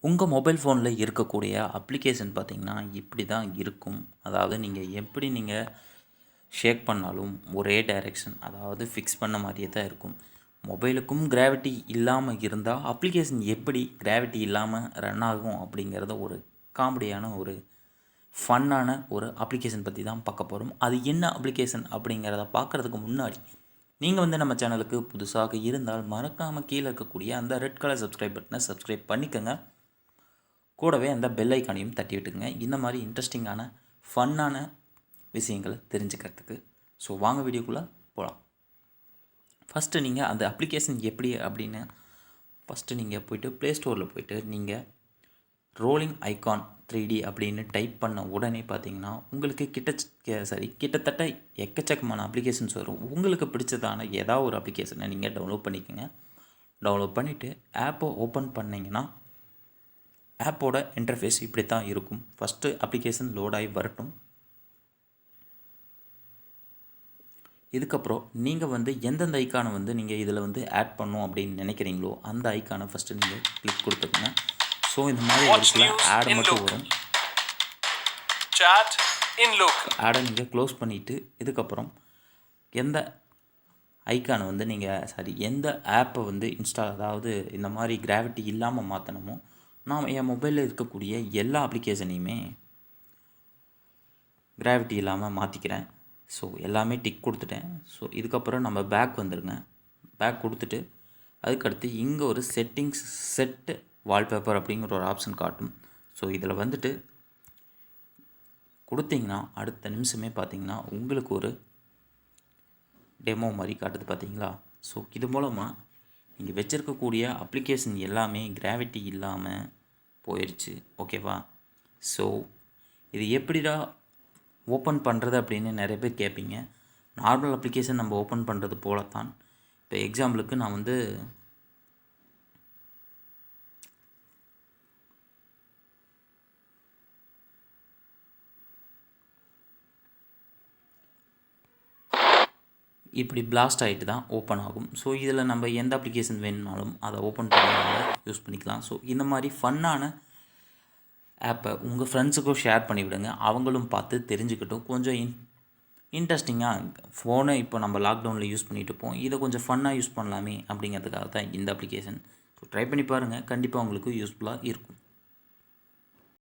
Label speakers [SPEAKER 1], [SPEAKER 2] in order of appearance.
[SPEAKER 1] உங்கள் மொபைல் ஃபோனில் இருக்கக்கூடிய அப்ளிகேஷன் பார்த்திங்கன்னா இப்படி தான் இருக்கும். அதாவது நீங்கள் ஷேக் பண்ணாலும் ஒரே டைரெக்ஷன், அதாவது ஃபிக்ஸ் பண்ண மாதிரியே தான் இருக்கும். மொபைலுக்கும் கிராவிட்டி இல்லாமல் இருந்தால் அப்ளிகேஷன் எப்படி கிராவிட்டி இல்லாமல் ரன் ஆகும் அப்படிங்கிறத ஒரு காமெடியான ஒரு ஃபன்னான ஒரு அப்ளிகேஷன் பற்றி தான் பார்க்க போகிறோம். அது என்ன அப்ளிகேஷன் அப்படிங்கிறத பார்க்குறதுக்கு முன்னாடி நீங்கள் நம்ம சேனலுக்கு புதுசாக இருந்தால் மறக்காமல் கீழே இருக்கக்கூடிய அந்த ரெட் கலர் சப்ஸ்கிரைப் பட்டனை சப்ஸ்கிரைப் பண்ணிக்கோங்க. கூடவே அந்த பெல் ஐக்கானையும் தட்டி விட்டுக்குங்க, இந்த மாதிரி இன்ட்ரெஸ்டிங்கான ஃபன்னான விஷயங்களை தெரிஞ்சுக்கிறதுக்கு. ஸோ வாங்க வீடியோக்குள்ளே போகலாம். ஃபஸ்ட்டு நீங்கள் அந்த அப்ளிகேஷன் எப்படி அப்படின்னு நீங்கள் போய்ட்டு ப்ளே ஸ்டோரில் போய்ட்டு நீங்கள் ரோலிங் ஐகான் 3D அப்படின்னு டைப் பண்ண உடனே பார்த்தீங்கன்னா உங்களுக்கு கிட்டத்தட்ட எக்கச்சக்கமான அப்ளிகேஷன்ஸ் வரும். உங்களுக்கு பிடிச்சதான ஏதாவது ஒரு அப்ளிகேஷனை நீங்கள் டவுன்லோட் பண்ணிக்கோங்க. டவுன்லோட் பண்ணிவிட்டு ஆப்பை ஓப்பன் பண்ணிங்கன்னா ஆப்போட இன்டர்ஃபேஸ் இப்படி தான் இருக்கும். ஃபஸ்ட்டு அப்ளிகேஷன் லோட் ஆகி வரட்டும். இதுக்கப்புறம் நீங்கள் எந்தெந்த ஐக்கானை நீங்கள் இதில் ஆட் பண்ணும் அப்படின்னு நினைக்கிறீங்களோ அந்த ஐக்கானை ஃபஸ்ட்டு நீங்கள் கிளிக் கொடுத்துருங்க. ஸோ இந்த மாதிரி ஒரு ஆடை மட்டும் வரும். ஆடை நீங்கள் க்ளோஸ் பண்ணிவிட்டு இதுக்கப்புறம் எந்த ஐக்கானை நீங்கள் எந்த ஆப்பை அதாவது இந்த மாதிரி கிராவிட்டி இல்லாமல் மாற்றணுமோ, நான் என் மொபைலில் இருக்கக்கூடிய எல்லா அப்ளிகேஷனையுமே கிராவிட்டி இல்லாமல் மாற்றிக்கிறேன். ஸோ எல்லாமே டிக் கொடுத்துட்டேன். ஸோ இதுக்கப்புறம் நம்ம பேக் வந்துடுங்க. பேக் கொடுத்துட்டு அதுக்கடுத்து இங்கே ஒரு செட்டு வால்பேப்பர் அப்படிங்கிற ஒரு ஆப்ஷன் காட்டும். ஸோ இதில் கொடுத்தீங்கன்னா அடுத்த நிமிஷமே பார்த்தீங்கன்னா உங்களுக்கு ஒரு டெமோ மாதிரி காட்டுது பார்த்தீங்களா. ஸோ இது மூலமாக நீங்கள் வச்சுருக்கக்கூடிய அப்ளிகேஷன் எல்லாமே கிராவிட்டி இல்லாமல் போயிடுச்சு. ஓகேவா. ஸோ இது எப்படிடா ஓப்பன் பண்ணுறது அப்படின்னு நிறைய பேர் கேட்பீங்க. நார்மல் அப்ளிகேஷன் நம்ம ஓப்பன் பண்ணுறது போல தான். இப்போ எக்ஸாம்பிளுக்கு நான் இப்படி பிளாஸ்ட் ஆகிட்டு தான் ஓப்பன் ஆகும். ஸோ இதில் நம்ம எந்த அப்ளிகேஷன் வேணுனாலும் அதை ஓப்பன் பண்ணி யூஸ் பண்ணிக்கலாம். ஸோ இந்த மாதிரி ஃபன்னான ஆப்பை உங்கள் ஃப்ரெண்ட்ஸுக்கும் ஷேர் பண்ணிவிடுங்க. அவங்களும் பார்த்து தெரிஞ்சுக்கிட்டும். கொஞ்சம் இன்ட்ரெஸ்டிங்காக ஃபோனை இப்போ நம்ம லாக்டவுனில் யூஸ் பண்ணிகிட்டு இருப்போம். இதை கொஞ்சம் ஃபன்னாக யூஸ் பண்ணலாமே அப்படிங்கிறதுக்காக தான் இந்த அப்ளிகேஷன். ஸோ ட்ரை பண்ணி பாருங்கள், கண்டிப்பாக உங்களுக்கு யூஸ்ஃபுல்லாக இருக்கும்.